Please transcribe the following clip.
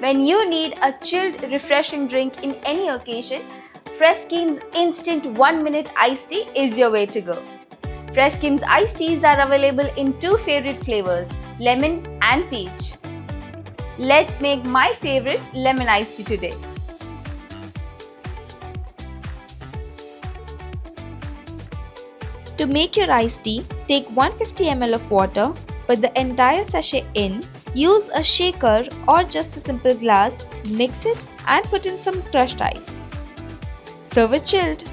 When you need a chilled, refreshing drink in any occasion, Freskim's instant 1-minute iced tea is your way to go. Freskim's iced teas are available in 2 favorite flavors, lemon and peach. Let's make my favorite lemon iced tea today. To make your iced tea, take 150 ml of water, put the entire sachet in, use a shaker or just a simple glass, mix it and put in some crushed ice. Serve it chilled.